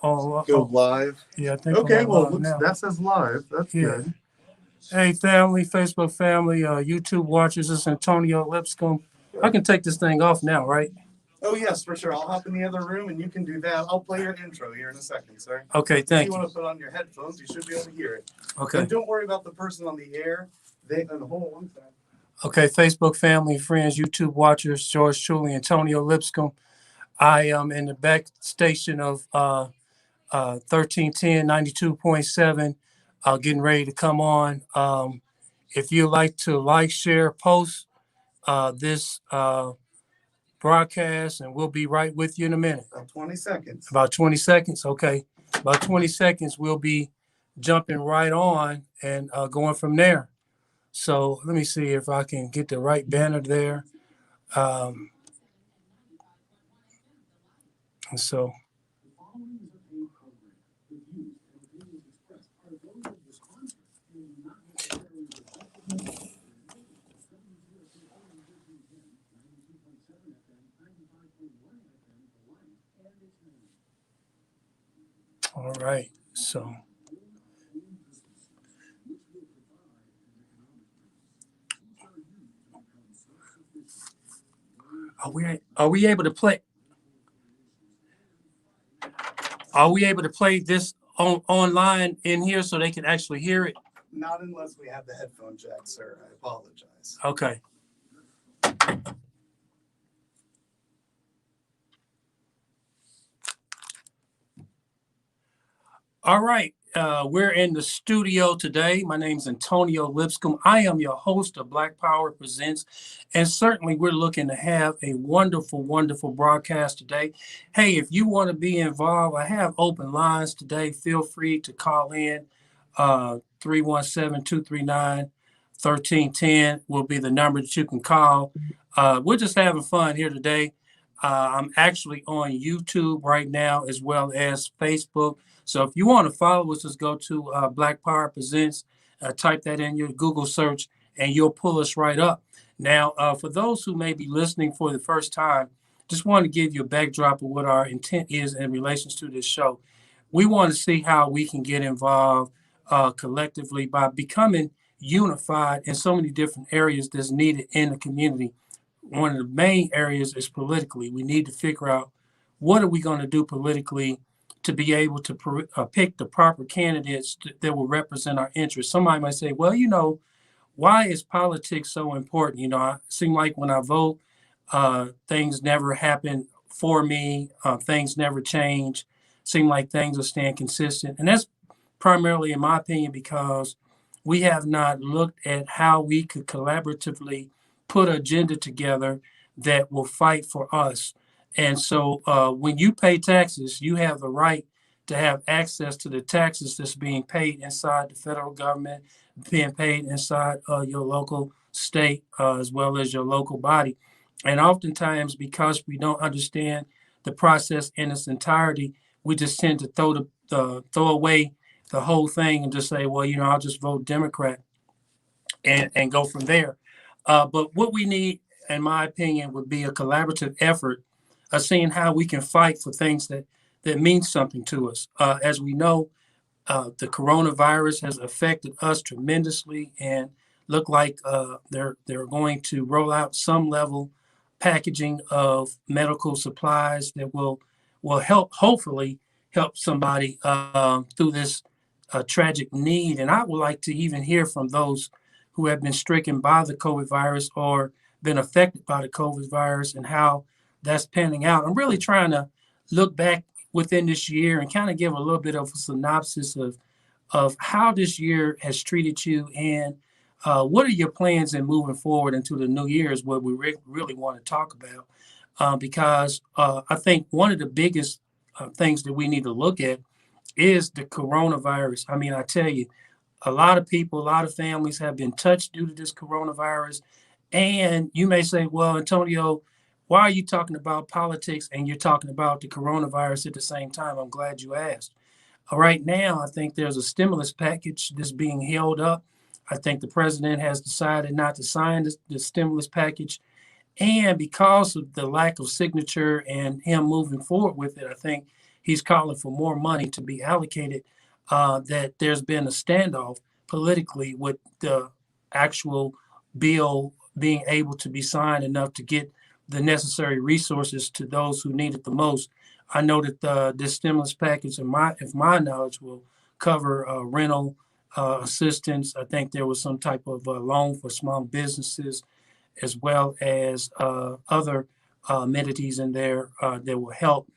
Oh, Go live. yeah, I think I'm Okay, on well, live looks now. that says live. That's Yeah. good. Hey, family, Facebook family, YouTube watchers, this is Antonio Lipscomb. I can take this thing off now, right? Oh yes, for sure. I'll hop in the other room and you can do that. I'll play your intro here in a second, sir. Okay, If thank you want you. to put on your headphones, you should be able to hear it. Okay. And don't worry about the person on the air. They and hold on one second. Okay, Facebook family, friends, YouTube watchers, George Truly, Antonio Lipscomb. I am in the back station of 1310 92.7, getting ready to come on. If you'd like to like, share, post this broadcast, and we'll be right with you in a minute. About 20 seconds. About 20 seconds. Okay. About 20 seconds, we'll be jumping right on and going from there. So let me see if I can get the right banner there. Um, and so, all right. So, are we able to play? Are we able to play this online in here so they can actually hear it? Not unless we have the headphone jack, sir. I apologize. Okay. All right. We're in the studio today. My name is Antonio Lipscomb. I am your host of Black Power Presents. And certainly we're looking to have a wonderful, wonderful broadcast today. Hey, if you want to be involved, I have open lines today. Feel free to call in. 317 will be the number that you can call. We're just having fun here today. I'm actually on YouTube right now as well as Facebook. So if you want to follow us, just go to Black Power Presents, type that in your Google search, and you'll pull us right up. Now, for those who may be listening for the first time, just want to give you a backdrop of what our intent is in relation to this show. We want to see how we can get involved collectively by becoming unified in so many different areas that's needed in the community. One of the main areas is politically. We need to figure out what are we going to do politically to be able to pick the proper candidates that will represent our interests. Somebody might say, well, why is politics so important? I seem like when I vote, things never happen for me. Things never change. Seem like things are staying consistent. And that's primarily, in my opinion, because we have not looked at how we could collaboratively put an agenda together that will fight for us. And so when you pay taxes, you have the right to have access to the taxes that's being paid inside the federal government, being paid inside your local state, as well as your local body. And oftentimes, because we don't understand the process in its entirety, we just tend to throw away the whole thing and just say, well, I'll just vote Democrat and go from there. But what we need, in my opinion, would be a collaborative effort of seeing how we can fight for things that mean something to us. As we know, the coronavirus has affected us tremendously, and look like they're going to roll out some level packaging of medical supplies that will help, hopefully help somebody through this tragic need. And I would like to even hear from those who have been stricken by the COVID virus or been affected by the COVID virus and how that's panning out. I'm really trying to look back within this year and kind of give a little bit of a synopsis of how this year has treated you and what are your plans in moving forward into the new year is what we really want to talk about. Because I think one of the biggest things that we need to look at is the coronavirus. I mean, I tell you, a lot of people, a lot of families have been touched due to this coronavirus. And you may say, well, Antonio, why are you talking about politics and you're talking about the coronavirus at the same time? I'm glad you asked. Right now, I think there's a stimulus package that's being held up. I think the president has decided not to sign the stimulus package. And because of the lack of signature and him moving forward with it, I think he's calling for more money to be allocated, that there's been a standoff politically with the actual bill being able to be signed enough to get the necessary resources to those who need it the most. I know that this stimulus package, if my knowledge, will cover rental assistance. I think there was some type of loan for small businesses, as well as other amenities in there that will help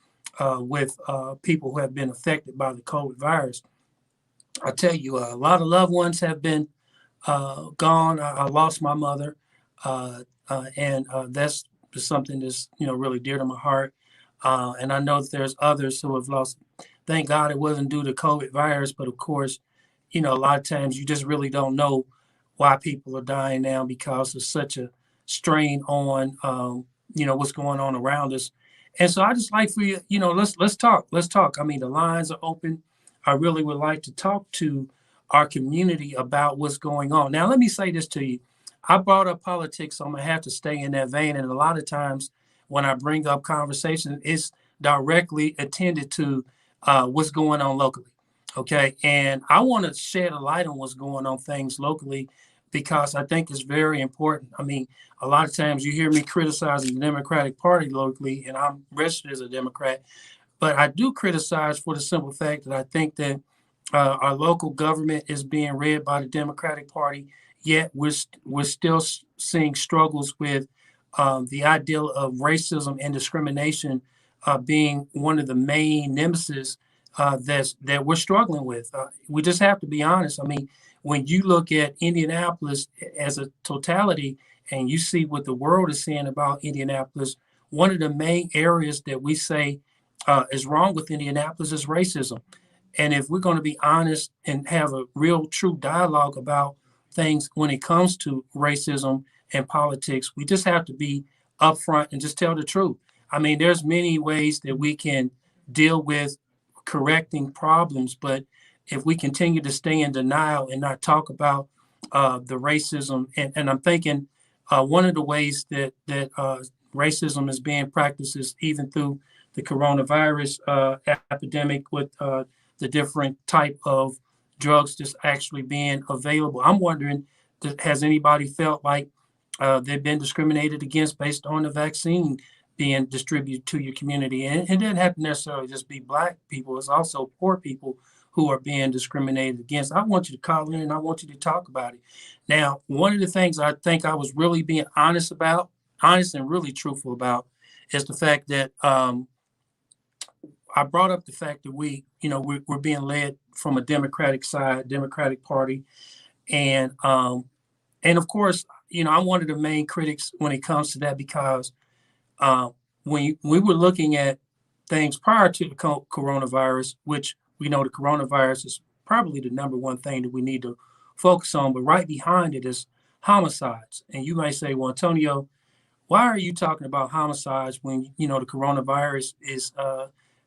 with people who have been affected by the COVID virus. I tell you, a lot of loved ones have been gone. I lost my mother, and that's something that's really dear to my heart. And I know that there's others who have lost. Thank God it wasn't due to COVID virus, but of course, a lot of times you just really don't know why people are dying now because of such a strain on what's going on around us. And so I just like for you, let's talk. Let's talk. I mean, the lines are open. I really would like to talk to our community about what's going on. Now, let me say this to you. I brought up politics, so I'm gonna have to stay in that vein. And a lot of times when I bring up conversation, it's directly attended to what's going on locally. Okay. And I want to shed a light on what's going on things locally because I think it's very important. I mean, a lot of times you hear me criticizing the Democratic Party locally, and I'm registered as a Democrat, but I do criticize for the simple fact that I think that our local government is being led by the Democratic Party, yet we're still seeing struggles with the ideal of racism and discrimination being one of the main nemesis that we're struggling with. We just have to be honest. I mean, when you look at Indianapolis as a totality and you see what the world is saying about Indianapolis, one of the main areas that we say is wrong with Indianapolis is racism. And if we're going to be honest and have a real true dialogue about things when it comes to racism and politics, we just have to be upfront and just tell the truth. I mean, there's many ways that we can deal with correcting problems, but if we continue to stay in denial and not talk about the racism, and I'm thinking one of the ways that racism is being practiced is even through the coronavirus epidemic with the different type of drugs that's actually being available. I'm wondering, has anybody felt like they've been discriminated against based on the vaccine being distributed to your community? And it doesn't have to necessarily just be Black people. It's also poor people who are being discriminated against. I want you to call in and I want you to talk about it. Now, one of the things I think I was really being honest and really truthful about, is the fact that I brought up the fact that we're being led from a Democratic side, Democratic Party, and of course, I'm one of the main critics when it comes to that because when we were looking at things prior to the coronavirus, which we know the coronavirus is probably the number one thing that we need to focus on, but right behind it is homicides. And you might say, well, Antonio, why are you talking about homicides when the coronavirus is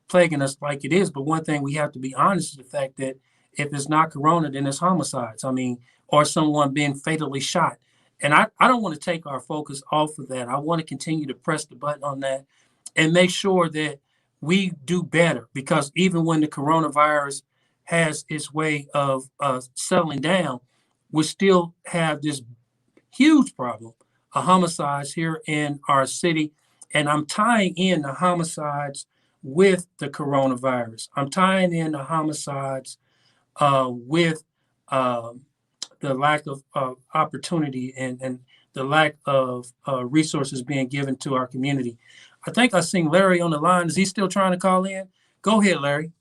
plaguing us like it is? But one thing we have to be honest is the fact that if it's not corona, then it's homicides. I mean, or someone being fatally shot. And I don't want to take our focus off of that. I want to continue to press the button on that and make sure that we do better, because even when the coronavirus has its way of settling down, we still have this huge problem of homicides here in our city. And I'm tying in the homicides with the coronavirus. I'm tying in the homicides with the lack of opportunity and the lack of resources being given to our community. I think I seen Larry on the line. Is he still trying to call in? Go ahead, Larry.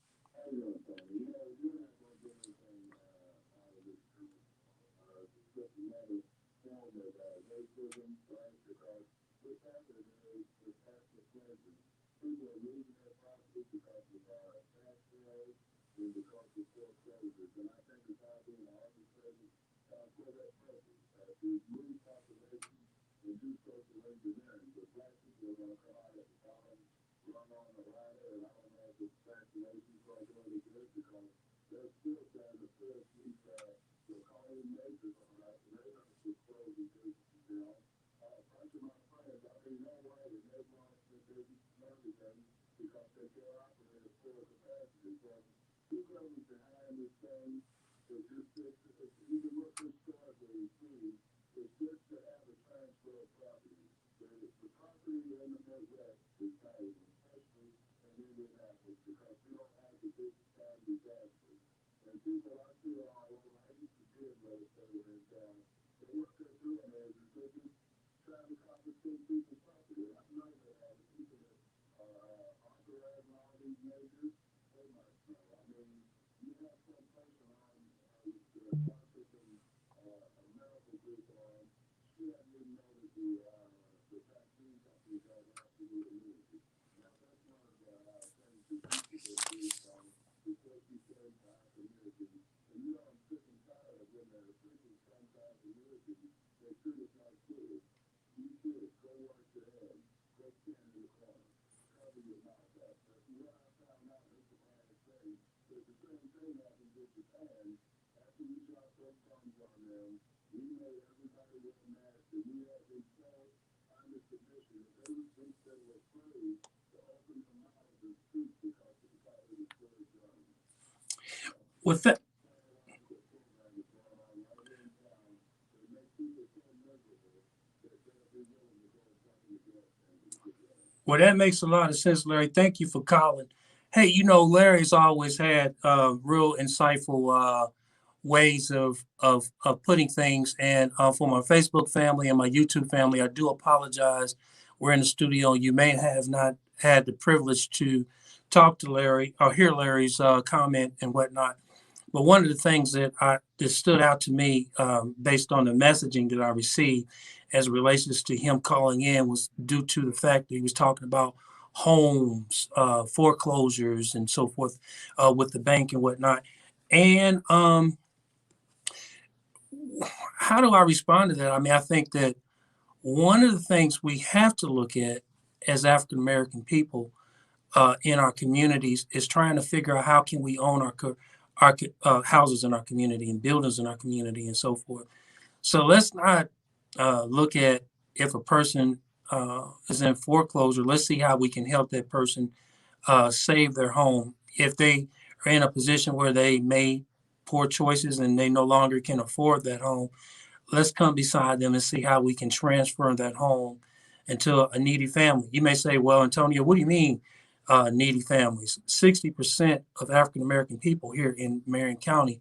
With that, well, that makes a lot of sense, Larry. Thank you for calling. Hey, Larry's always had real insightful ways of putting things. And for my Facebook family and my YouTube family, I do apologize. We're in the studio. You may have not had the privilege to talk to Larry or hear Larry's comment and whatnot. But one of the things that stood out to me based on the messaging that I received as it relates to him calling in was due to the fact that he was talking about homes, foreclosures, and so forth with the bank and whatnot. And how do I respond to that? I mean, I think that one of the things we have to look at as African American people in our communities is trying to figure out how can we own our houses in our community and buildings in our community and so forth. So let's not look at if a person is in foreclosure. Let's see how we can help that person save their home. If they are in a position where they made poor choices and they no longer can afford that home, let's come beside them and see how we can transfer that home into a needy family. You may say, well, Antonio, what do you mean needy families? 60% of African American people here in Marion County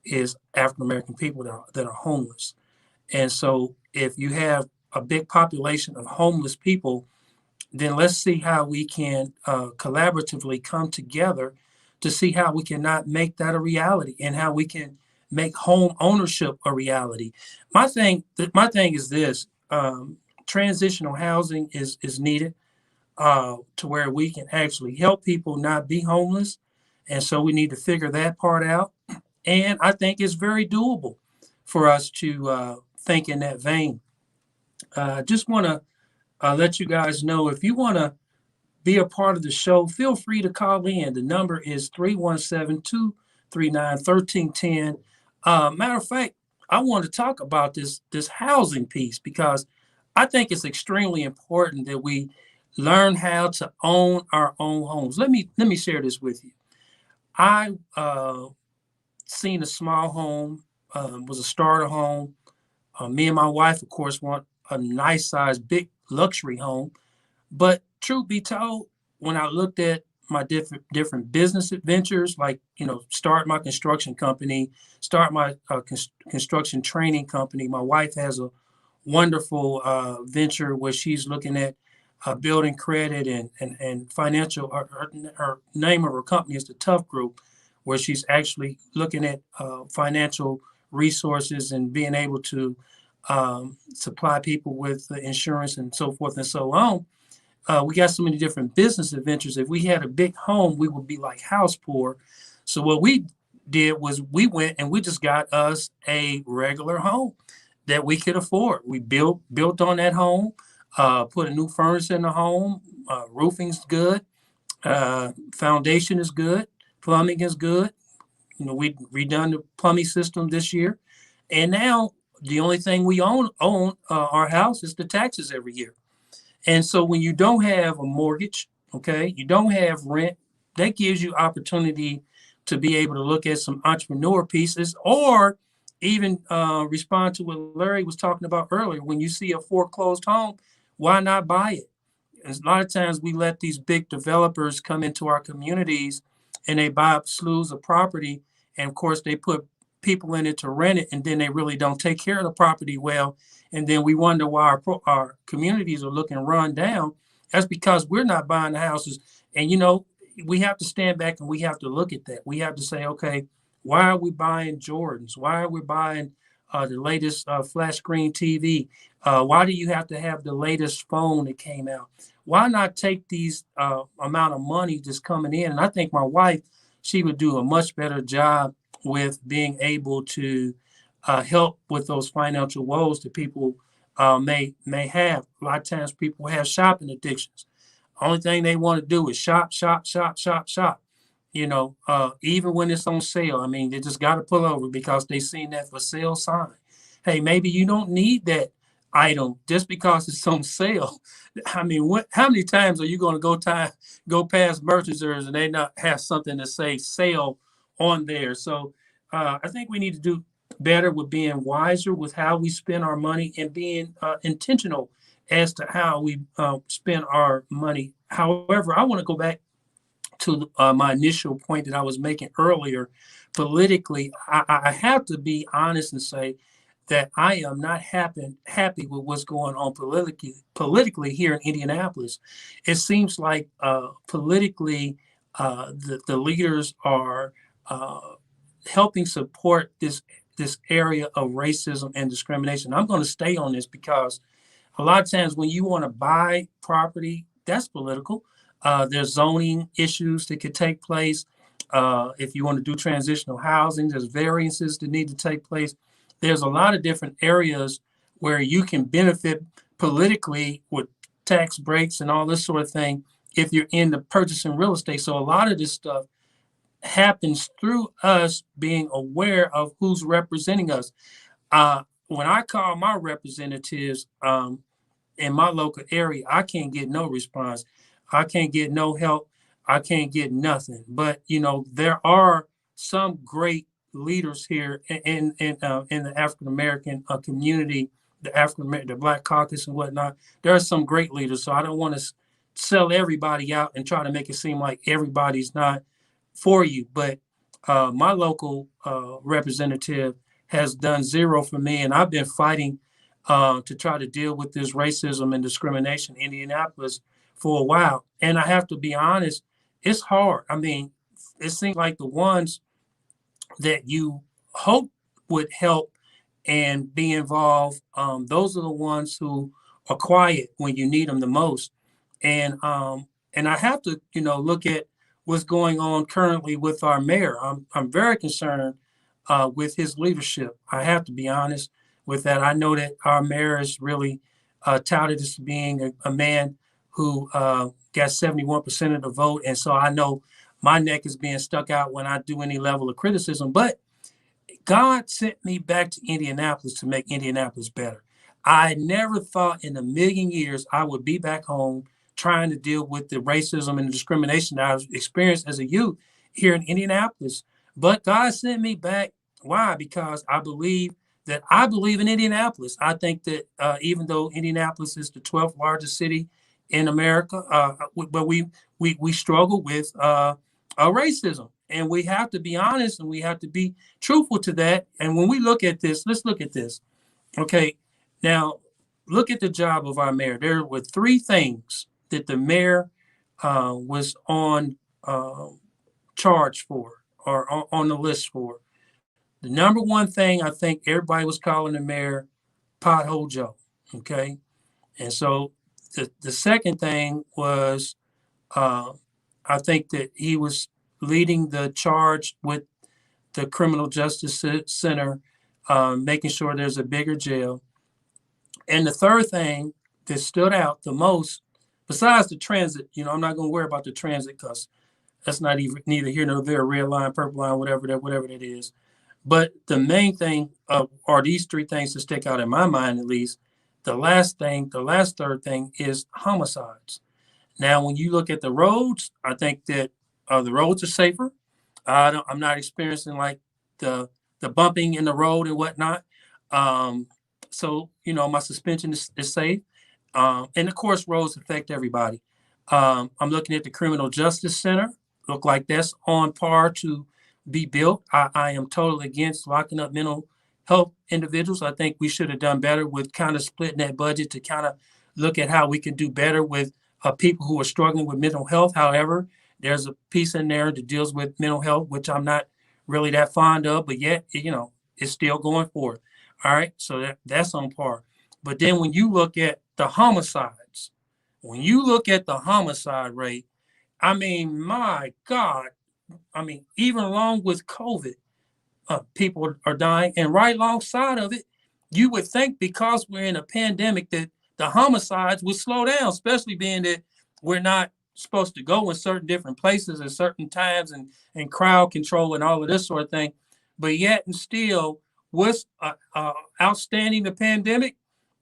is African American people that are homeless. And so if you have a big population of homeless people, then let's see how we can collaboratively come together to see how we can not make that a reality and how we can make home ownership a reality. My thing is this: transitional housing is needed to where we can actually help people not be homeless, and so we need to figure that part out. And I think it's very doable for us to think in that vein. Just want to let you guys know if you want to be a part of the show, feel free to call in. The number is 317-239-1310. Matter of fact, I want to talk about this housing piece because I think it's extremely important that we learn how to own our own homes. Let me share this with you. I seen a small home, was a starter home. Me and my wife, of course, want a nice size, big luxury home. But truth be told, when I looked at my different business adventures, like start my construction company, start my construction training company. My wife has a wonderful venture where she's looking at building credit and financial. Her name of her company is the Tough Group, where she's actually looking at financial resources and being able to supply people with insurance and so forth and so on. We got so many different business adventures. If we had a big home, we would be like house poor. So what we did was we went and we just got us a regular home that we could afford. We built on that home, put a new furnace in the home, roofing's good, foundation is good, plumbing is good. We redone the plumbing system this year, and now the only thing we own our house is the taxes every year. And so when you don't have a mortgage, okay, you don't have rent, that gives you opportunity to be able to look at some entrepreneur pieces, or even respond to what Larry was talking about earlier. When you see a foreclosed home, why not buy it? And a lot of times we let these big developers come into our communities and they buy up slews of property. And of course, they put people in it to rent it, and then they really don't take care of the property well. And then we wonder why our communities are looking run down. That's because we're not buying the houses. And, we have to stand back and we have to look at that. We have to say, okay, why are we buying Jordans? Why are we buying the latest flat screen TV? Why do you have to have the latest phone that came out? Why not take these amount of money just coming in? And I think my wife, she would do a much better job with being able to help with those financial woes that people may have. A lot of times people have shopping addictions. Only thing they want to do is shop, shop, shop, shop, shop. Even when it's on sale, I mean, they just got to pull over because they seen that for sale sign. Hey, maybe you don't need that item just because it's on sale. I mean, how many times are you going to go past merchants and they not have something to say sale on there? So I think we need to do better with being wiser with how we spend our money and being intentional as to how we spend our money. However, I want to go back to my initial point that I was making earlier. Politically, I have to be honest and say that I am not happy with what's going on politically here in Indianapolis. It seems like politically the leaders are helping support this area of racism and discrimination. I'm going to stay on this because a lot of times when you want to buy property, that's political. There's zoning issues that could take place. If you want to do transitional housing, there's variances that need to take place. There's a lot of different areas where you can benefit politically with tax breaks and all this sort of thing if you're in the purchasing real estate. So a lot of this stuff happens through us being aware of who's representing us. When I call my representatives in my local area, I can't get no response. I can't get no help. I can't get nothing. But there are some great leaders here in the African American community, the Black Caucus and whatnot. There are some great leaders. So I don't want to sell everybody out and try to make it seem like everybody's not for you. But my local representative has done zero for me, and I've been fighting to try to deal with this racism and discrimination in Indianapolis for a while. And I have to be honest, it's hard. I mean, it seems like the ones that you hope would help and be involved, those are the ones who are quiet when you need them the most. And I have to, look at what's going on currently with our mayor. I'm very concerned with his leadership. I have to be honest with that. I know that our mayor is really touted as being a man who got 71% of the vote. And so I know my neck is being stuck out when I do any level of criticism. But God sent me back to Indianapolis to make Indianapolis better. I never thought in a million years I would be back home trying to deal with the racism and the discrimination that I experienced as a youth here in Indianapolis. But God sent me back. Why? Because I believe in Indianapolis. I think that even though Indianapolis is the 12th largest city in America, but we struggle with racism. And we have to be honest and we have to be truthful to that. And when we look at this, let's look at this. Okay, now look at the job of our mayor. There were three things that the mayor was on charge for or on the list for. The number one thing I think everybody was calling the mayor Pothole Joe. Okay, and so the second thing was I think that he was leading the charge with the Criminal Justice Center, making sure there's a bigger jail. And the third thing that stood out the most, besides the transit, I'm not going to worry about the transit because that's not even neither here nor there, red line, purple line, whatever that is. But the main thing are these three things that stick out in my mind, at least. The last third thing is homicides. Now, when you look at the roads, I think that the roads are safer. I'm not experiencing like the bumping in the road and whatnot. Um, so my suspension is safe. And of course, roads affect everybody. I'm looking at the Criminal Justice Center. Look like that's on par to be built. I am totally against locking up mental health individuals. I think we should have done better with kind of splitting that budget to kind of look at how we can do better with people who are struggling with mental health. However, there's a piece in there that deals with mental health, which I'm not really that fond of, but yet, it's still going forward. All right. So that's on par. But then when you look at the homicides, when you look at the homicide rate, I mean, my God, I mean, even along with COVID, people are dying. And right alongside of it, you would think because we're in a pandemic that the homicides would slow down, especially being that we're not supposed to go in certain different places at certain times and crowd control and all of this sort of thing. But yet and still, what's outstanding the pandemic,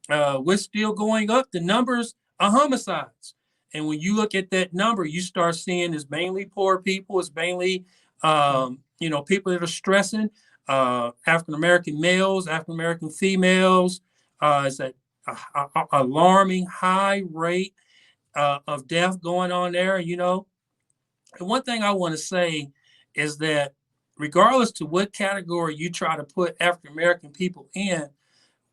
we're still going up. The numbers of homicides. And when you look at that number, you start seeing it's mainly poor people. It's mainly, people that are stressing, African American males, African American females. It's an alarming high rate of death going on there. And one thing I want to say is that regardless to what category you try to put African American people in,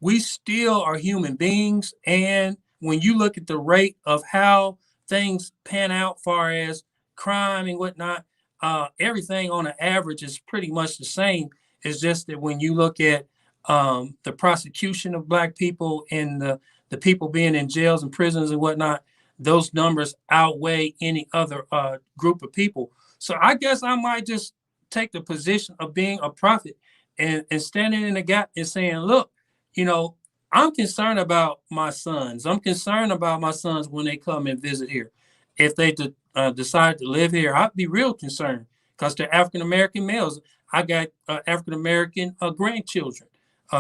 we still are human beings. And when you look at the rate of how things pan out far as crime and whatnot, everything on an average is pretty much the same. It's just that when you look at the prosecution of Black people and the people being in jails and prisons and whatnot, those numbers outweigh any other group of people. So I guess I might just take the position of being a prophet and standing in the gap and saying, look, you know, I'm concerned about my sons. I'm concerned about my sons when they come and visit here. If they decide to live here, I'd be real concerned because they're African American males. I got African American grandchildren,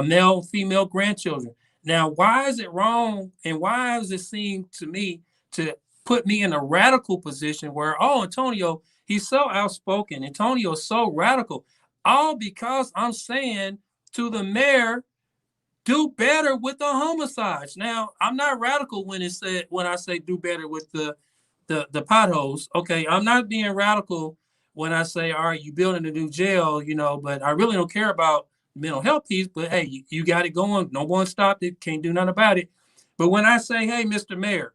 male and female grandchildren. Now, why is it wrong and why does it seem to me to put me in a radical position where, oh, Antonio, he's so outspoken. Antonio is so radical. All because I'm saying to the mayor, do better with the homicides. Now, I'm not radical when I say do better with the potholes. Okay, I'm not being radical when I say, all right, you building a new jail, but I really don't care about mental health piece. But hey, you got it going. No one stopped it. Can't do nothing about it. But when I say, hey, Mr. Mayor,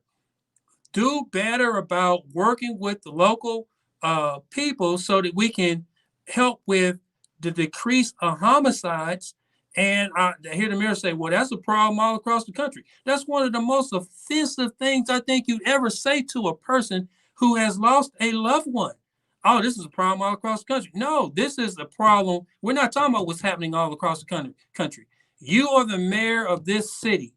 do better about working with the local people so that we can help with the decrease of homicides. And I hear the mayor say, well, that's a problem all across the country. That's one of the most offensive things I think you'd ever say to a person who has lost a loved one. Oh, this is a problem all across the country. No, this is a problem. We're not talking about what's happening all across the country. You are the mayor of this city.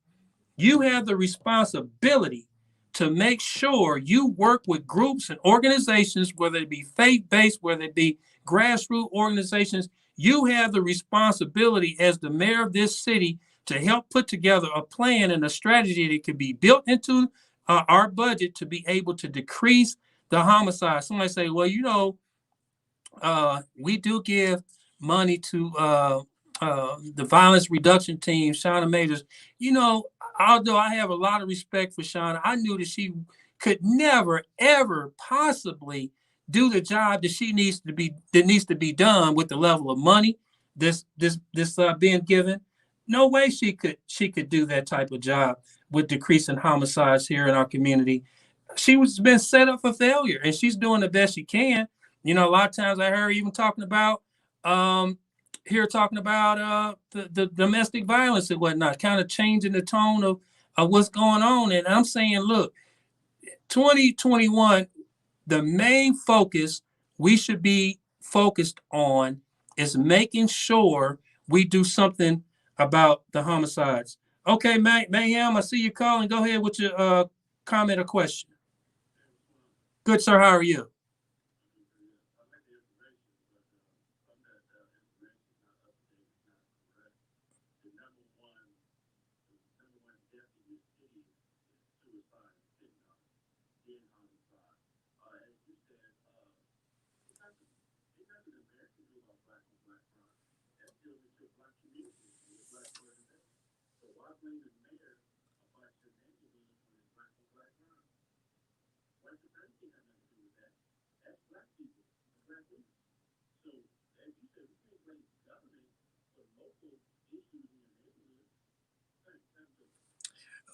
You have the responsibility to make sure you work with groups and organizations, whether it be faith-based, whether it be grassroots organizations. You have the responsibility as the mayor of this city to help put together a plan and a strategy that can be built into our budget to be able to decrease the homicide. Somebody say, well, we do give money to the violence reduction team, Shauna Majors. Although I have a lot of respect for Shauna, I knew that she could never, ever possibly do the job that needs to be done with the level of money this being given. No way she could do that type of job with decreasing homicides here in our community. She was been set up for failure, and she's doing the best she can. A lot of times I heard her even talking about the domestic violence and whatnot, kind of changing the tone of what's going on. And I'm saying, look, 2021, the main focus we should be focused on is making sure we do something about the homicides. Okay, Mayhem, I see you calling. Go ahead with your comment or question. Good, sir. How are you?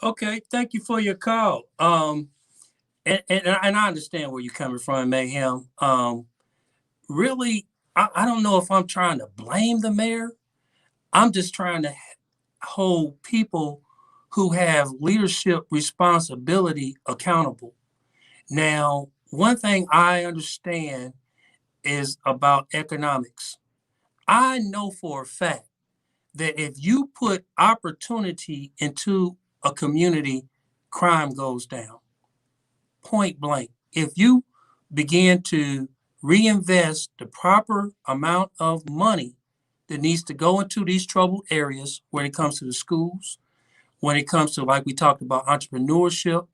Okay, thank you for your call. And I understand where you're coming from, Mayhem. Really, I don't know if I'm trying to blame the mayor. I'm just trying to hold people who have leadership responsibility accountable. Now, one thing I understand is about economics. I know for a fact that if you put opportunity into a community, crime goes down. Point blank. If you begin to reinvest the proper amount of money that needs to go into these troubled areas when it comes to the schools, when it comes to, like we talked about, entrepreneurship,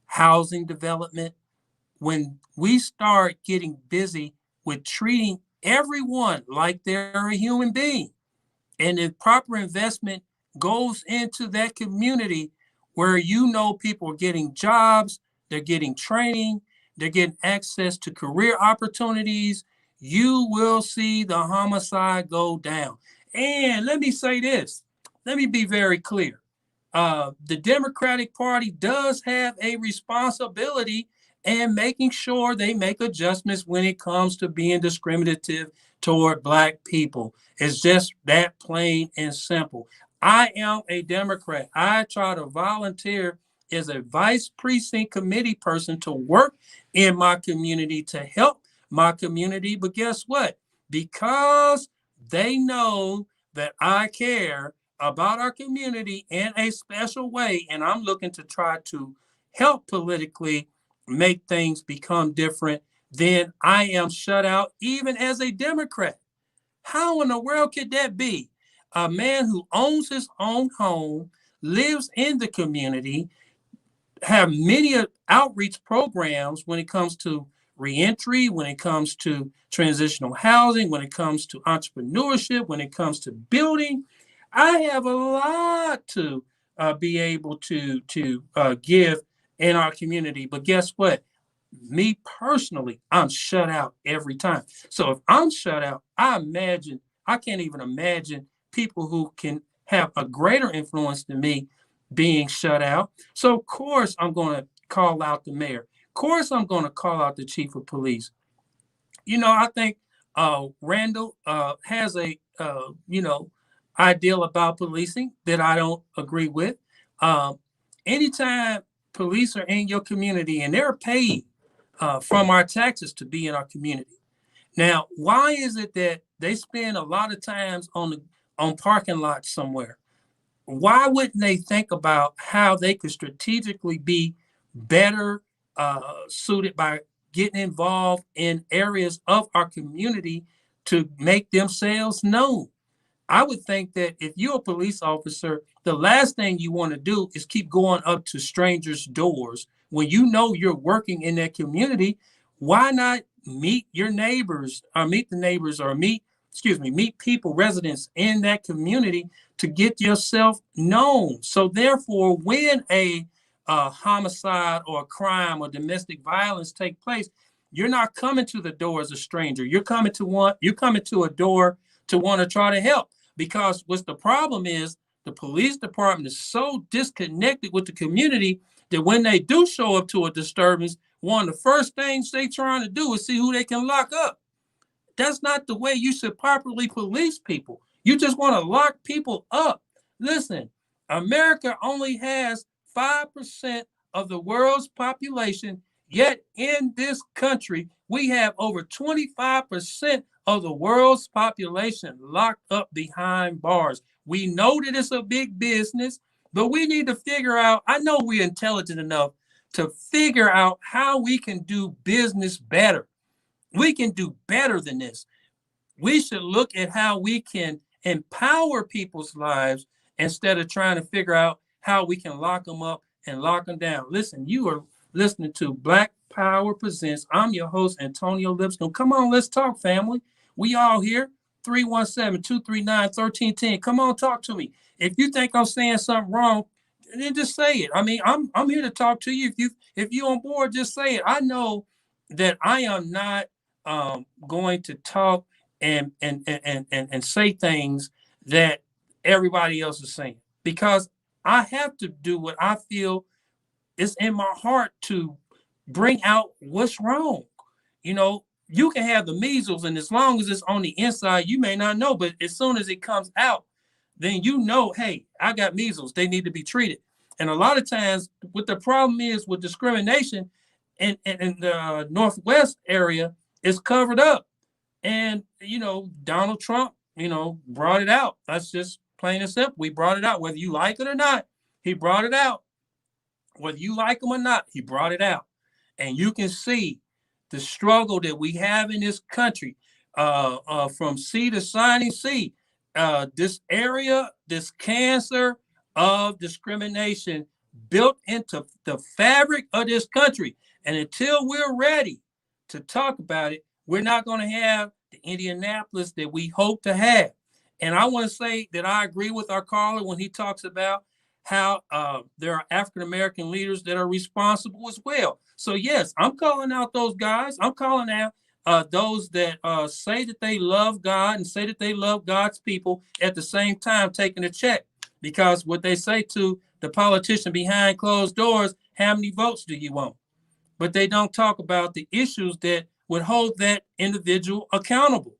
housing development, when we start getting busy with treating everyone like they're a human being, and if proper investment goes into that community where people are getting jobs, they're getting training, they're getting access to career opportunities, you will see the homicide go down. And let me say this, let me be very clear. The Democratic Party does have a responsibility in making sure they make adjustments when it comes to being discriminative toward Black people. It's just that plain and simple. I am a Democrat. I try to volunteer as a vice precinct committee person to work in my community to help my community. But guess what? Because they know that I care about our community in a special way, and I'm looking to try to help politically make things become different, then I am shut out even as a Democrat. How in the world could that be? A man who owns his own home, lives in the community, have many outreach programs when it comes to reentry, when it comes to transitional housing, when it comes to entrepreneurship, when it comes to building. I have a lot to be able to give in our community. But guess what? Me personally, I'm shut out every time. So if I'm shut out, I can't even imagine people who can have a greater influence than me being shut out. So of course I'm going to call out the mayor. Of course I'm going to call out the chief of police. I think Randall has a ideal about policing that I don't agree with. Um, Anytime police are in your community and they're paid from our taxes to be in our community. Now, why is it that they spend a lot of times on parking lots somewhere? Why wouldn't they think about how they could strategically be better suited by getting involved in areas of our community to make themselves known? I would think that if you're a police officer, the last thing you want to do is keep going up to strangers' doors when you know you're working in that community. Why not meet your neighbors or meet the neighbors or meet people, residents in that community to get yourself known? So therefore, when a homicide or a crime or domestic violence take place, you're not coming to the door as a stranger. You're coming to a door to want to try to help. Because what's the problem is the police department is so disconnected with the community that when they do show up to a disturbance, one of the first things they trying to do is see who they can lock up. That's not the way you should properly police people. You just want to lock people up. Listen, America only has 5% of the world's population, yet in this country, we have over 25% of the world's population locked up behind bars. We know that it's a big business, but we need to figure out, I know we're intelligent enough to figure out how we can do business better. We can do better than this. We should look at how we can empower people's lives instead of trying to figure out how we can lock them up and lock them down. Listen, you are listening to Black Power Presents. I'm your host, Antonio Lipscomb. Come on, let's talk, family. We all here. 317-239-1310. Come on, talk to me. If you think I'm saying something wrong, then just say it. I mean, I'm here to talk to you. If you on board, just say it. I know that I am not going to talk and say things that everybody else is saying, because I have to do what I feel is in my heart to bring out what's wrong. You know, you can have the measles, and as long as it's on the inside, you may not know. But as soon as it comes out, then you know, hey, I got measles. They need to be treated. And a lot of times, what the problem is with discrimination in the Northwest area is covered up. And, you know, Donald Trump, you know, brought it out. That's just plain and simple. We brought it out. Whether you like it or not, he brought it out. Whether you like him or not, he brought it out. And you can see the struggle that we have in this country, from sea to shining sea. This area, this cancer of discrimination built into the fabric of this country. And until we're ready to talk about it, we're not going to have the Indianapolis that we hope to have. And I want to say that I agree with our caller when he talks about how there are African American leaders that are responsible as well. So yes, I'm calling out those guys. I'm calling out those that say that they love God and say that they love God's people, at the same time taking a check. Because what they say to the politician behind closed doors, how many votes do you want? But they don't talk about the issues that would hold that individual accountable.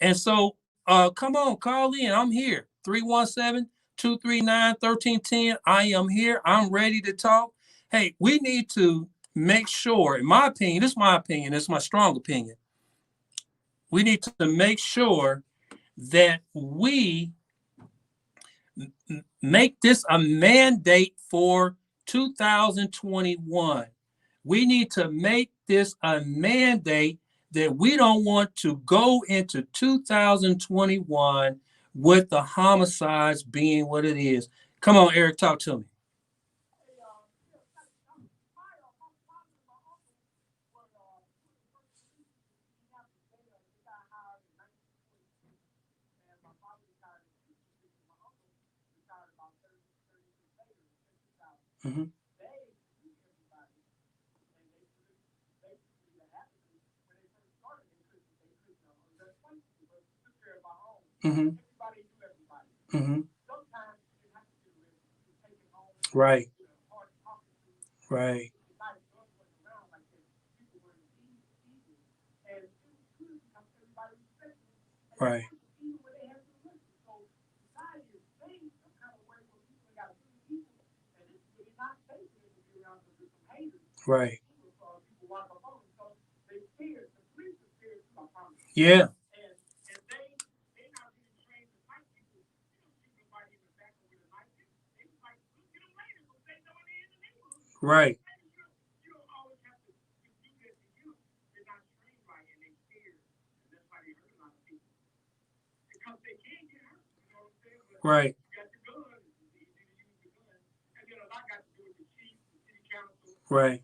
And so come on, call in. I'm here. 317-239-1310. I am here. I'm ready to talk. Hey, we need to make sure, in my opinion, this is my opinion, it's my strong opinion. We need to make sure that we make this a mandate for 2021. We need to make this a mandate that we don't want to go into 2021 with the homicides being what it is. Come on, Eric, talk to me. Mm-hmm. Mm-hmm. Mm-hmm. Right. Right. Right. Right. Yeah. Right. Right. Right.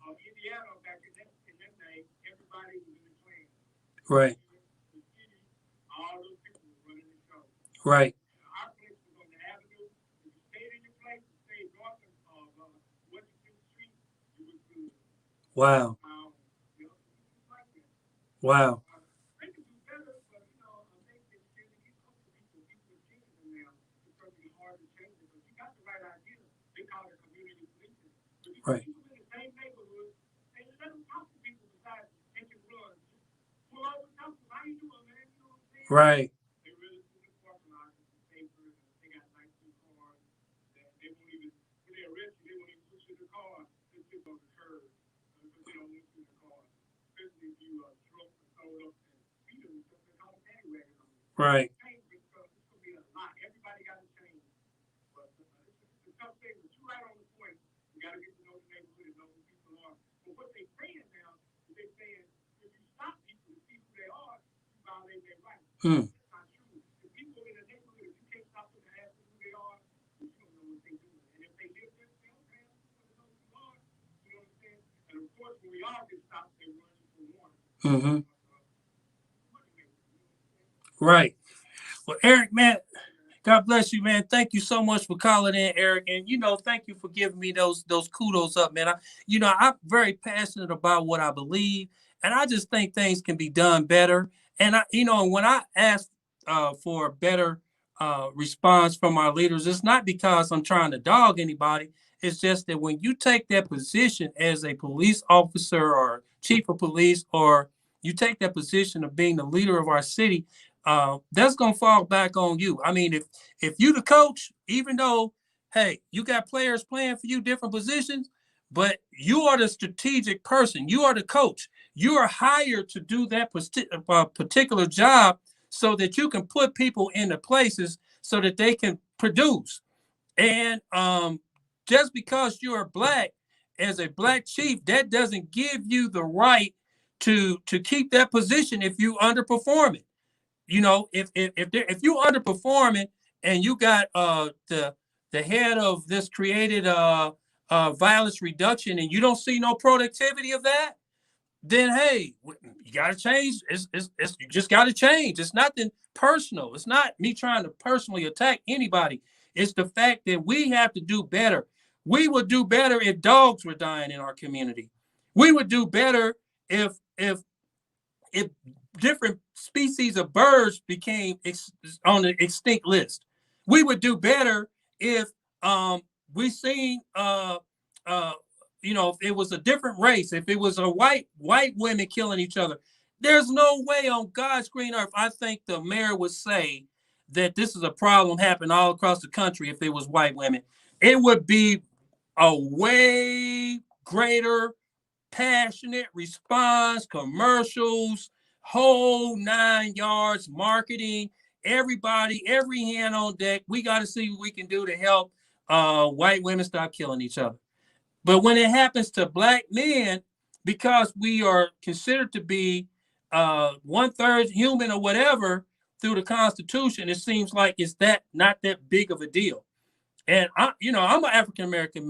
Right. Right. Wow. Wow. Right. Right. Right. Hmm. Mm-hmm. Right. Well, Eric, man, God bless you, man. Thank you so much for calling in, Eric. And thank you for giving me those kudos up, man. I'm very passionate about what I believe, and I just think things can be done better. And when I ask for a better response from our leaders, it's not because I'm trying to dog anybody. It's just that when you take that position as a police officer or chief of police, or you take that position of being the leader of our city, that's gonna fall back on you. I mean, if you the coach, even though, hey, you got players playing for you different positions, but you are the strategic person. You are the coach. You are hired to do that particular job so that you can put people into places so that they can produce. And just because you're black, as a black chief, that doesn't give you the right to keep that position if you underperform it. If you underperforming and you got the head of this created violence reduction and you don't see no productivity of that, then hey, you got to change. You just got to change. It's nothing personal. It's not me trying to personally attack anybody. It's the fact that we have to do better. We would do better if dogs were dying in our community. We would do better if different species of birds became on the extinct list. We would do better if we seen if it was a different race, if it was a white women killing each other. There's no way on God's green earth I think the mayor would say that this is a problem happening all across the country if it was white women. It would be a way greater passionate response, commercials, whole 9 yards, marketing, everybody, every hand on deck. We got to see what we can do to help white women stop killing each other. But when it happens to black men, because we are considered to be 1/3 human or whatever through the Constitution, it seems like it's not that big of a deal. And I'm an African American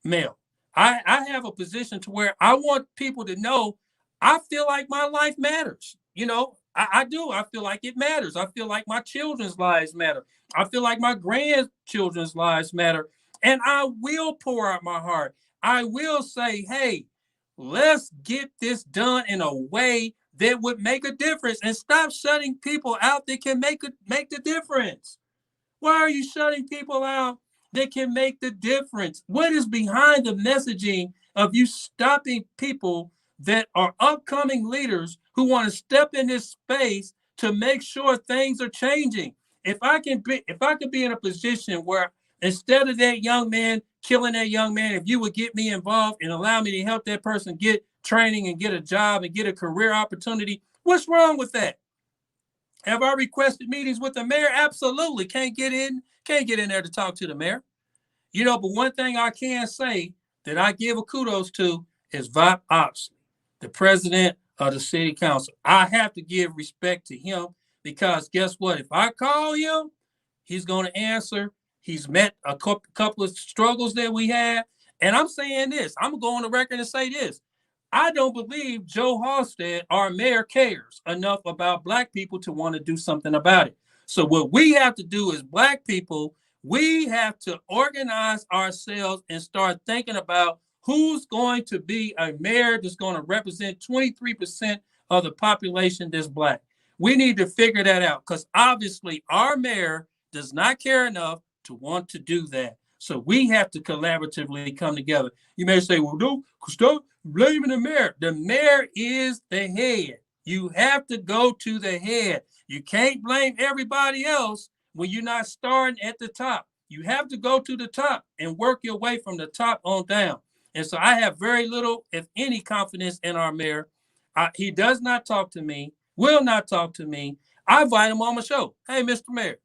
male. I have a position to where I want people to know I feel like my life matters. I do. I feel like it matters. I feel like my children's lives matter. I feel like my grandchildren's lives matter. And I will pour out my heart. I will say, hey, let's get this done in a way that would make a difference and stop shutting people out that can make the difference. Why are you shutting people out that can make the difference? What is behind the messaging of you stopping people that are upcoming leaders who want to step in this space to make sure things are changing? If I could be in a position where instead of that young man killing that young man, if you would get me involved and allow me to help that person get training and get a job and get a career opportunity, what's wrong with that? Have I requested meetings with the mayor? Absolutely. Can't get in there to talk to the mayor. But one thing I can say that I give a kudos to is Vop Ops, the president of the city council. I have to give respect to him because guess what? If I call him, he's going to answer. He's met a couple of struggles that we had. And I'm saying this, I'm going to go on the record and say this. I don't believe Joe Halstead, our mayor, cares enough about black people to want to do something about it. So what we have to do as black people, we have to organize ourselves and start thinking about who's going to be a mayor that's going to represent 23% of the population that's black. We need to figure that out because obviously our mayor does not care enough to want to do that. So we have to collaboratively come together. You may say, well, no, stop blaming the mayor. The mayor is the head. You have to go to the head. You can't blame everybody else when you're not starting at the top. You have to go to the top and work your way from the top on down. And so I have very little, if any, confidence in our mayor. He does not talk to me, will not talk to me. I invite him on my show. Hey, Mr. Mayor,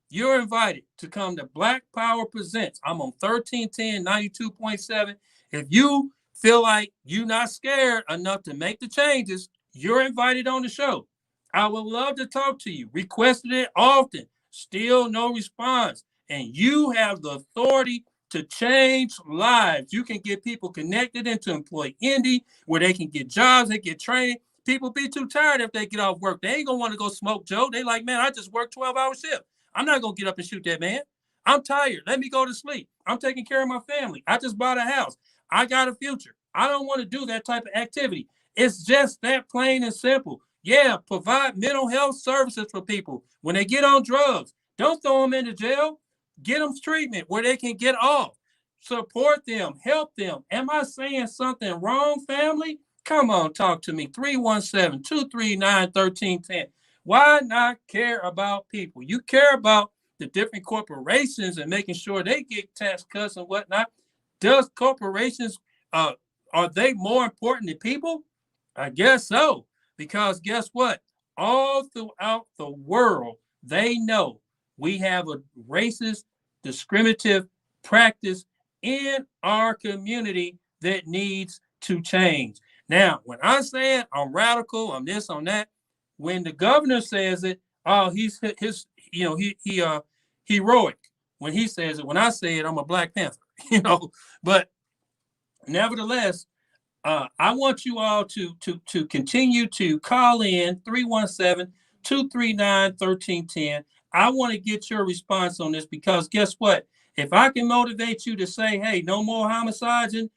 you're invited to come to Black Power Presents. I'm on 1310 92.7. If you feel like you're not scared enough to make the changes, you're invited on the show. I would love to talk to you. Requested it often. Still no response. And you have the authority to change lives. You can get people connected into Employee Indy where they can get jobs, they get training. People be too tired if they get off work. They ain't gonna want to go smoke Joe. They like, man, I just worked 12-hour shift. I'm not gonna get up and shoot that man. I'm tired. Let me go to sleep. I'm taking care of my family. I just bought a house. I got a future. I don't want to do that type of activity. It's just that plain and simple. Yeah, provide mental health services for people when they get on drugs. Don't throw them into jail. Get them treatment where they can get off. Support them. Help them. Am I saying something wrong, family? Come on, talk to me. 317-239-1310. Why not care about people? You care about the different corporations and making sure they get tax cuts and whatnot. Does corporations, are they more important than people? I guess so. Because guess what? All throughout the world, they know we have a racist, discriminative practice in our community that needs to change. Now, when I say it, I'm radical, I'm this, I'm that. When the governor says it, oh, he's his, heroic. When he says it, when I say it, I'm a Black Panther, But nevertheless, I want you all to continue to call in 317-239-1310. I want to get your response on this because guess what? If I can motivate you to say, hey, no more homicides and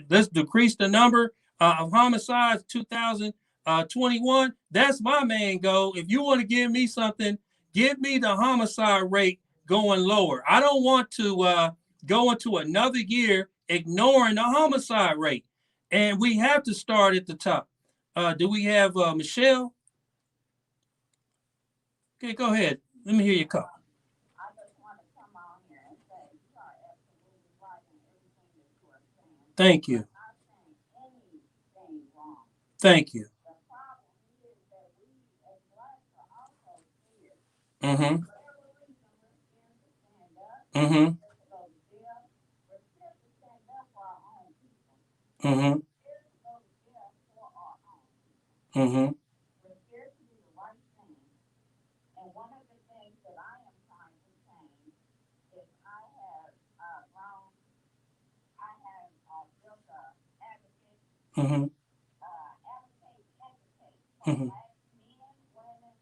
let's decrease the number of homicides 2021, that's my main goal. If you want to give me something, give me the homicide rate going lower. I don't want to go into another year ignoring the homicide rate. And we have to start at the top. Do we have Michelle? Okay, go ahead. Let me hear your call. I just want to come on here and say you are absolutely right in everything that you are saying. Thank you. I'm not saying anything wrong. Thank you. The problem is that we as blacks are also scared. Mm-hmm. For whatever reason, we're scared to stand up. Mm-hmm. We're scared to go to jail. We're scared to stand up for our own people. Mm-hmm. We're scared to go to jail for our own people. Mm-hmm. We're scared to do the right thing. And one of the things that I am trying to change is I have grown, I have built a advocate, Mm-hmm. advocate for Mm-hmm. black men, women,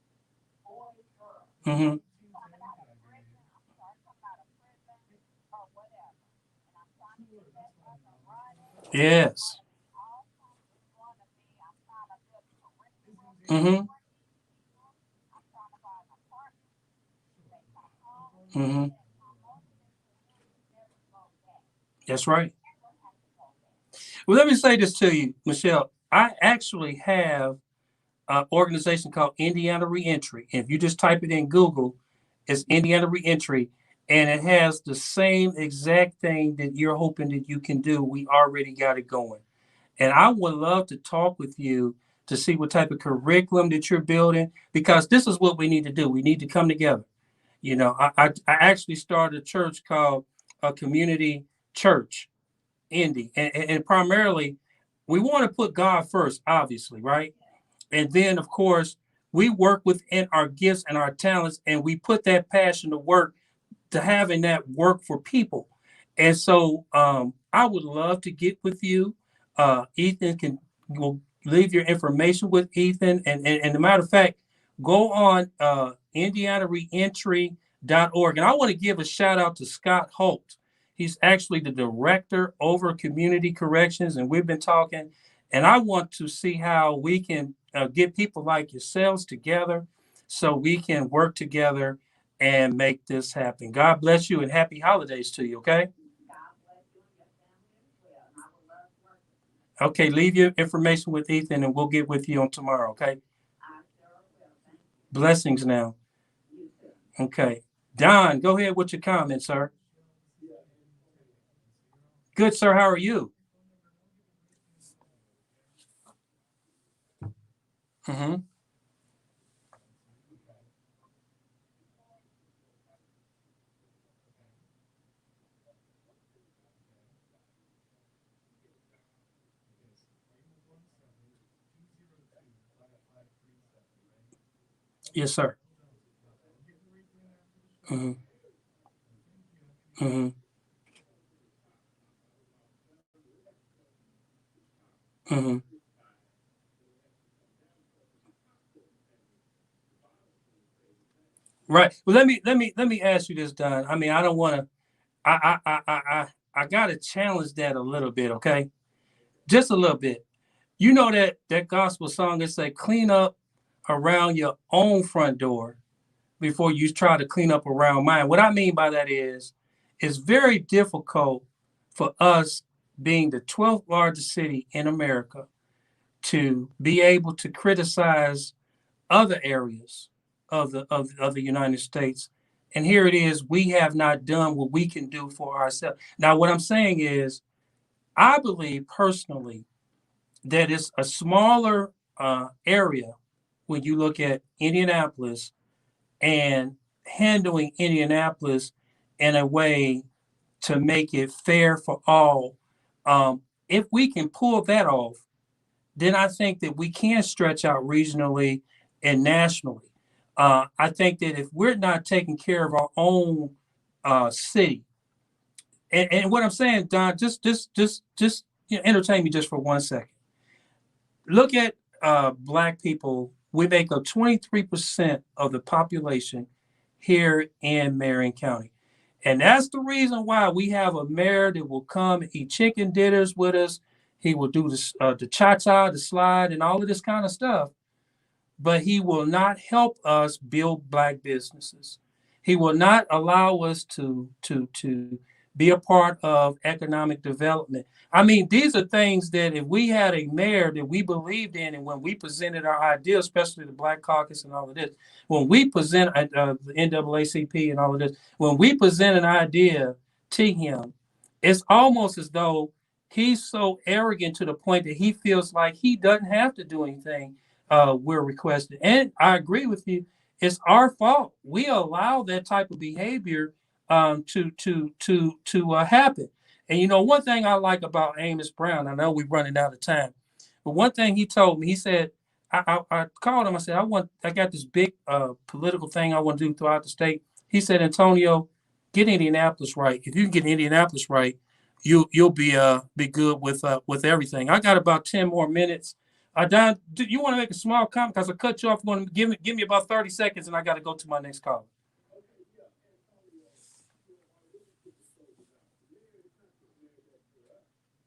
boys, girls. Mm-hmm. Coming out of prison, I'm sorry, coming out of prison or whatever. And I'm trying to get that up and running. Yes. All comes in front of me. I'm trying to build curriculum Mm-hmm. for these people. I'm trying to buy an apartment. They come home, Mm-hmm. and my motivation for them is never go back. That's right. Never have to go back. Well, let me say this to you, Michelle. I actually have an organization called Indiana Reentry. If you just type it in Google, it's Indiana Reentry, and it has the same exact thing that you're hoping that you can do. We already got it going. And I would love to talk with you to see what type of curriculum that you're building, because this is what we need to do. We need to come together. I actually started a church called a community church, Indy, and primarily we want to put God first, obviously, right? And then, of course, we work within our gifts and our talents, and we put that passion to work to having that work for people. And so I would love to get with you. Ethan will leave your information with Ethan. And a matter of fact, go on indianareentry.org. And I want to give a shout out to Scott Holt. He's actually the director over community corrections, and we've been talking. And I want to see how we can get people like yourselves together so we can work together and make this happen. God bless you and happy holidays to you, okay? God bless you and your family as well. And I would love to work with you. Okay, leave your information with Ethan and we'll get with you on tomorrow, okay? I sure will. Thank you. Blessings now. You too. Okay. Don, go ahead with your comment, sir. Good, sir. How are you? Mm-hmm. Yes, sir. Mm-hmm. Mm-hmm. Mm-hmm. Right. Well, let me ask you this, Don. I mean, I don't want to. I got to challenge that a little bit, okay? Just a little bit. You know that gospel song that say, "Clean up around your own front door before you try to clean up around mine." What I mean by that is, it's very difficult for us, being the 12th largest city in America, to be able to criticize other areas of the United States. And here it is, we have not done what we can do for ourselves. Now, what I'm saying is, I believe personally that it's a smaller area when you look at Indianapolis, and handling Indianapolis in a way to make it fair for all. If we can pull that off, then I think that we can stretch out regionally and nationally. I think that if we're not taking care of our own city, and what I'm saying, Don, just entertain me just for 1 second. Look at Black people. We make up 23% of the population here in Marion County. And that's the reason why we have a mayor that will come and eat chicken dinners with us. He will do the cha-cha, the slide, and all of this kind of stuff. But he will not help us build Black businesses. He will not allow us to be a part of economic development. I mean, these are things that if we had a mayor that we believed in, and when we presented our ideas, especially the Black Caucus and all of this, when we present the NAACP and all of this, when we present an idea to him, it's almost as though he's so arrogant to the point that he feels like he doesn't have to do anything we're requesting. And I agree with you. It's our fault. We allow that type of behavior to happen. And one thing I like about Amos Brown, I know we're running out of time, but one thing he told me, he said, I called him. I said, I got this big political thing I want to do throughout the state. He said, Antonio, get Indianapolis right. If you can get Indianapolis right, you'll be good with everything. I got about 10 more minutes. Don, do you want to make a small comment? Because I cut you off. You want to give me about 30 seconds, and I got to go to my next call.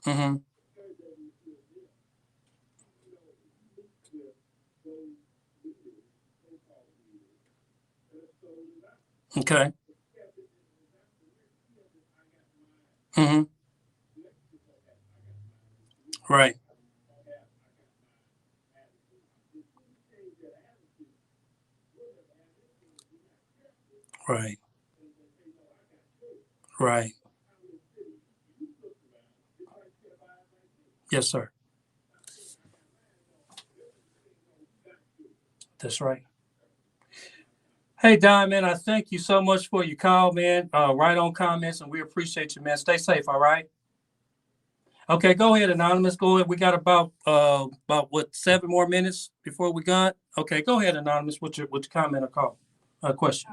Mm-hmm. Okay. Mm-hmm. Right. Right. Right. Yes, sir. That's right. Hey, Don, man, I thank you so much for your call, man. Right on comments, and we appreciate you, man. Stay safe, all right? Okay, go ahead, Anonymous. Go ahead. We got about what, 7 more minutes before we got? Okay, go ahead, Anonymous, with your comment or call, question.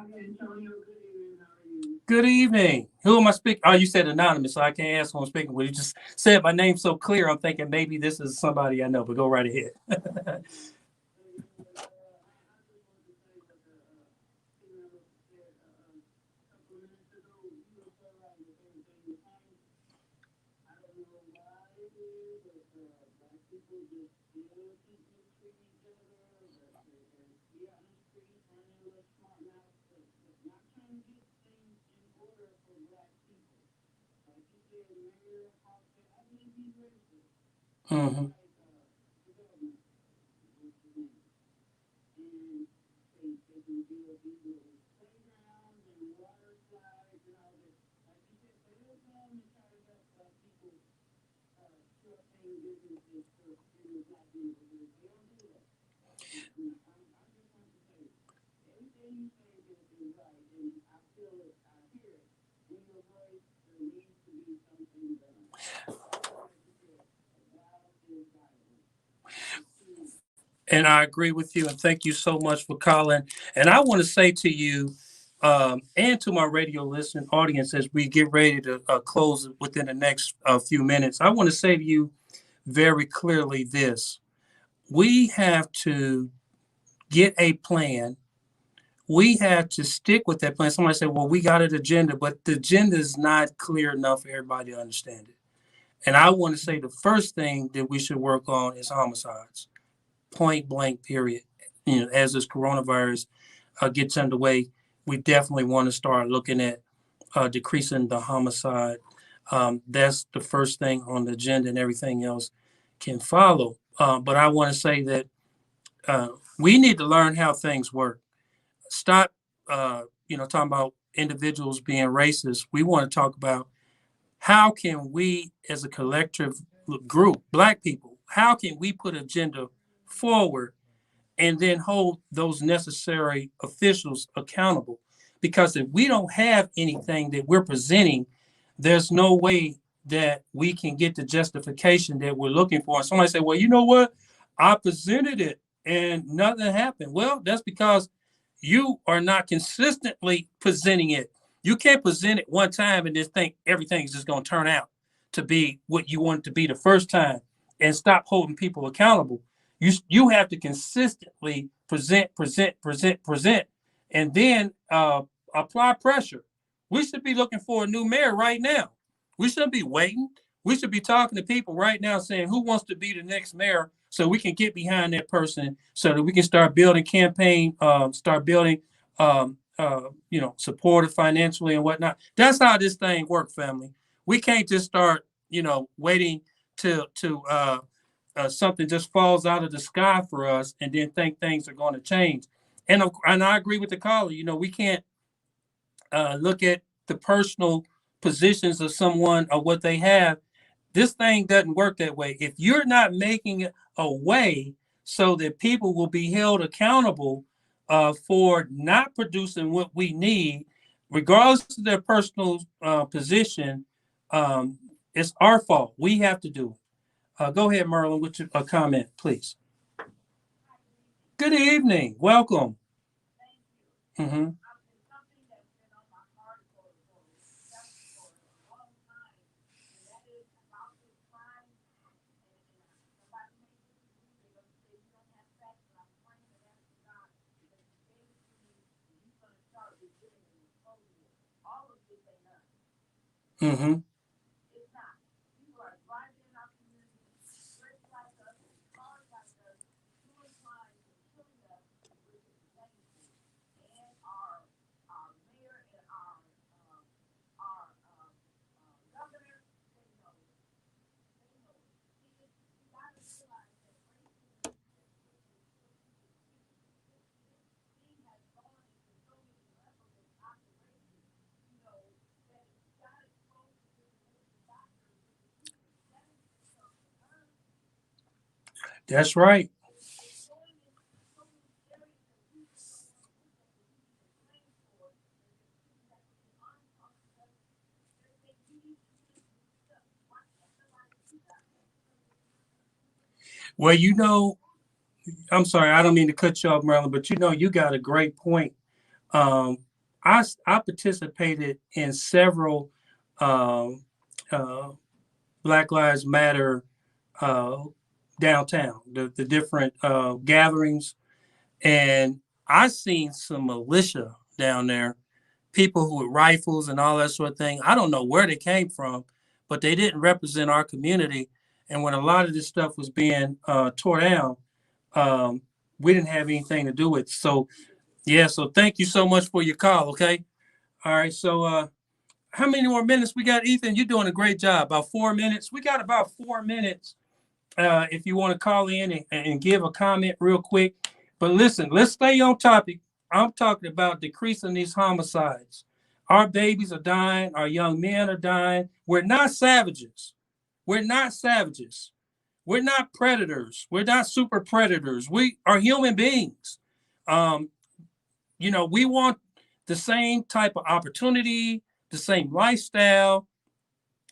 Good evening. Who am I speaking? Oh, you said Anonymous, so I can't ask who I'm speaking with. You just said my name so clear, I'm thinking maybe this is somebody I know, but go right ahead. Mm-hmm. And I agree with you, and thank you so much for calling. And I want to say to you, and to my radio listening audience, as we get ready to close within the next few minutes, I want to say to you very clearly this: we have to get a plan we had to stick with that plan. Somebody said, well, we got an agenda, but the agenda is not clear enough for everybody to understand it. And I want to say the first thing that we should work on is homicides, point blank, period. As this coronavirus gets underway, we definitely want to start looking at decreasing the homicide. That's the first thing on the agenda, and everything else can follow. But I want to say that we need to learn how things work. Stop, talking about individuals being racist. We want to talk about how can we, as a collective group, Black people, how can we put agenda forward and then hold those necessary officials accountable? Because if we don't have anything that we're presenting, there's no way that we can get the justification that we're looking for. And somebody say, well, you know what? I presented it and nothing happened. Well, that's because you are not consistently presenting it. You can't present it one time and just think everything's just going to turn out to be what you want it to be the first time and stop holding people accountable. You have to consistently present, and then apply pressure. We should be looking for a new mayor right now. We shouldn't be waiting. We should be talking to people right now saying who wants to be the next mayor so we can get behind that person so that we can start building campaign, start building, supported financially and whatnot. That's how this thing works, family. We can't just start, waiting till something just falls out of the sky for us and then think things are going to change. And I agree with the caller. We can't look at the personal positions of someone or what they have. This thing doesn't work that way. If you're not making a way so that people will be held accountable for not producing what we need, regardless of their personal position, it's our fault. We have to do it. Go ahead, Merlin, with a comment, please. Good evening. Welcome. Mm-hmm. Mm-hmm. That's right. Well, I'm sorry, I don't mean to cut you off, Merlin, but you got a great point. I participated in several um, uh, Black Lives Matter downtown, the different gatherings, and I seen some militia down there, people who with rifles and all that sort of thing. I don't know where they came from, but they didn't represent our community. And when a lot of this stuff was being tore down, um, we didn't have anything to do with it. So, yeah, so thank you so much for your call, okay? All right, so how many more minutes we got, Ethan? You're doing a great job. About 4 minutes. We got about 4 minutes if you want to call in and give a comment real quick. But listen, let's stay on topic. I'm talking about decreasing these homicides. Our babies are dying. Our young men are dying. We're not savages. We're not savages. We're not predators. We're not super predators. We are human beings. Um, we want the same type of opportunity, the same lifestyle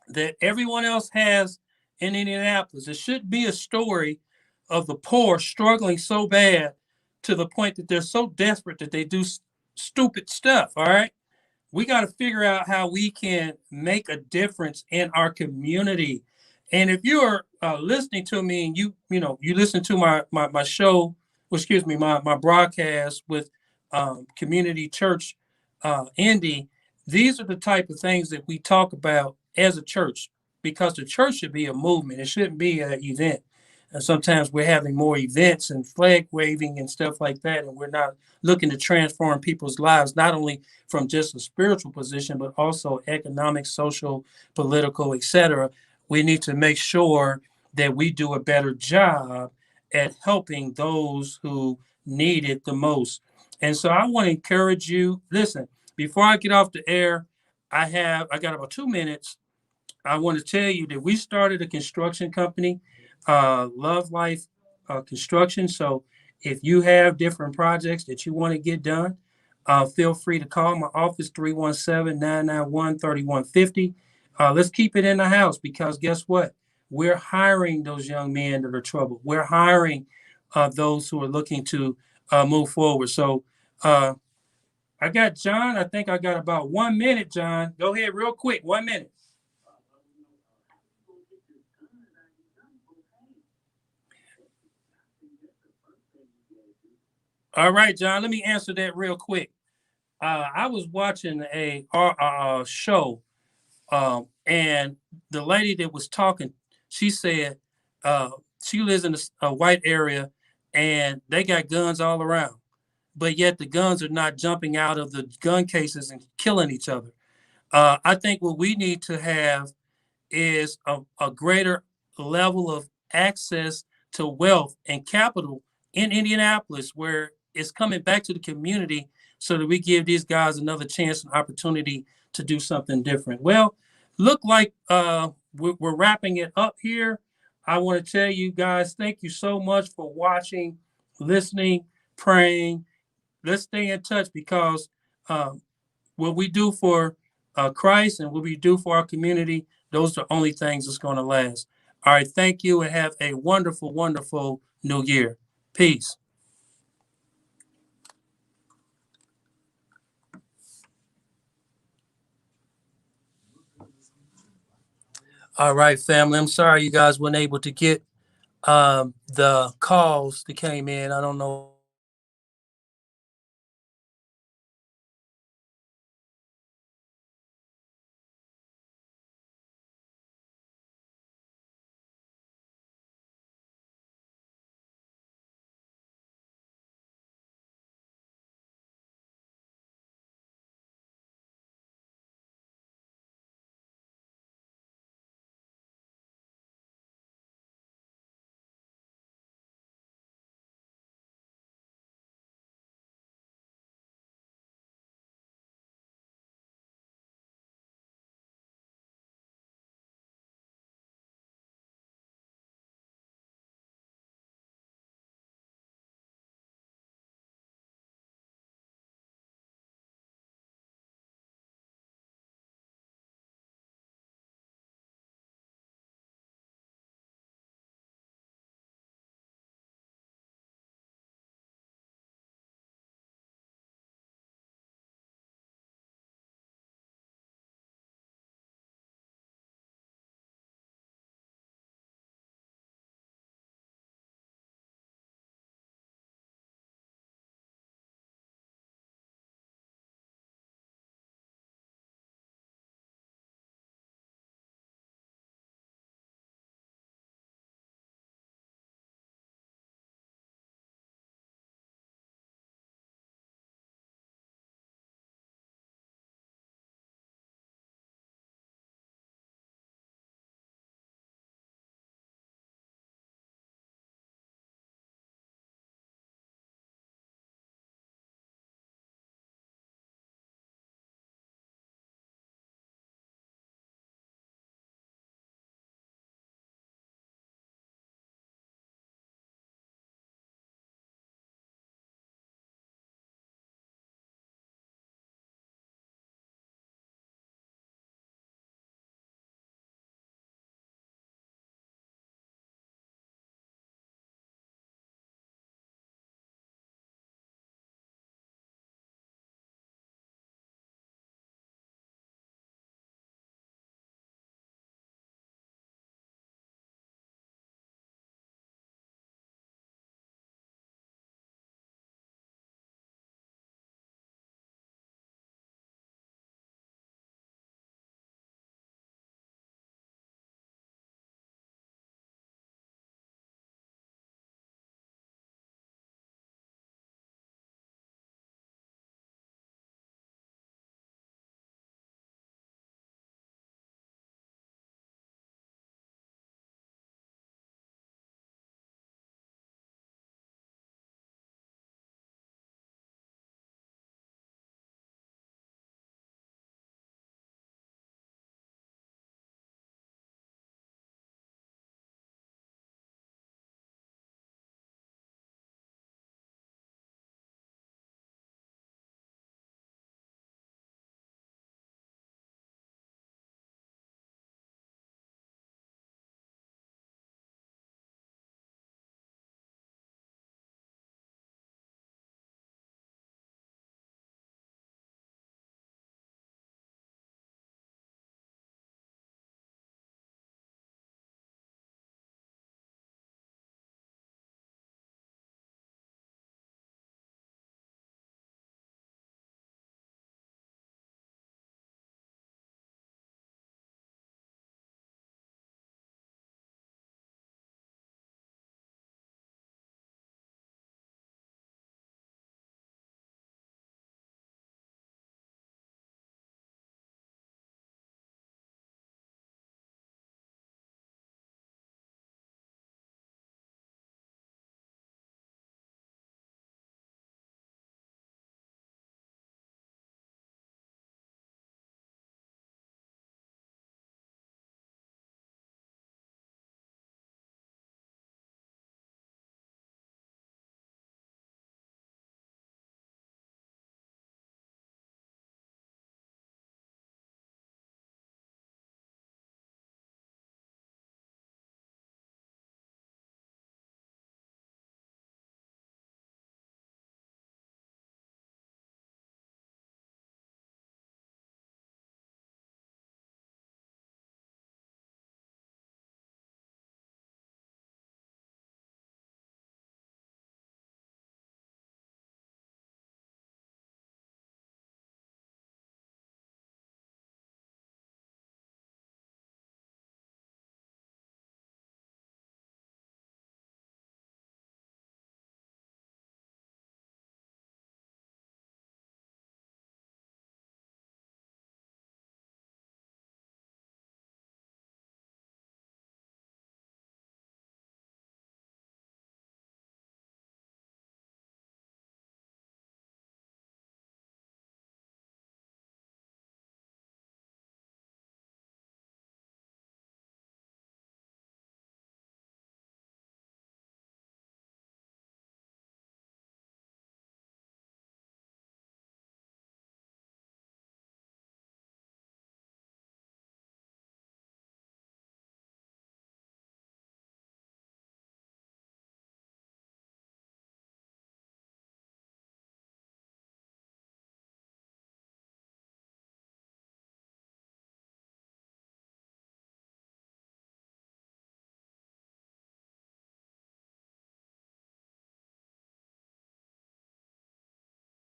that everyone else has in Indianapolis. It should be a story of the poor struggling so bad to the point that they're so desperate that they do stupid stuff. All right. We got to figure out how we can make a difference in our community. And if you're listening to me and you listen to my show, my broadcast with Community Church, Indy, these are the type of things that we talk about as a church, because the church should be a movement. It shouldn't be an event. And sometimes we're having more events and flag waving and stuff like that, and we're not looking to transform people's lives, not only from just a spiritual position, but also economic, social, political, etc. We need to make sure that we do a better job at helping those who need it the most. And so I want to encourage you. Listen, before I get off the air, I got about 2 minutes. I want to tell you that we started a construction company, Love Life Construction. So if you have different projects that you want to get done, feel free to call my office, 317-991-3150. Let's keep it in the house, because guess what? We're hiring those young men that are troubled. We're hiring those who are looking to move forward. So I got John. I think I got about 1 minute, John. Go ahead real quick. 1 minute. All right, John, let me answer that real quick. I was watching a show, and the lady that was talking, she said she lives in a white area, and they got guns all around, but yet the guns are not jumping out of the gun cases and killing each other. I think what we need to have is a greater level of access to wealth and capital in Indianapolis, where it's coming back to the community, so that we give these guys another chance and opportunity to do something different. Well, look like we're wrapping it up here. I want to tell you guys, thank you so much for watching, listening, praying. Let's stay in touch, because what we do for Christ and what we do for our community, those are the only things that's going to last. All right. Thank you, and have a wonderful, wonderful new year. Peace. All right, family. I'm sorry you guys weren't able to get the calls that came in. I don't know.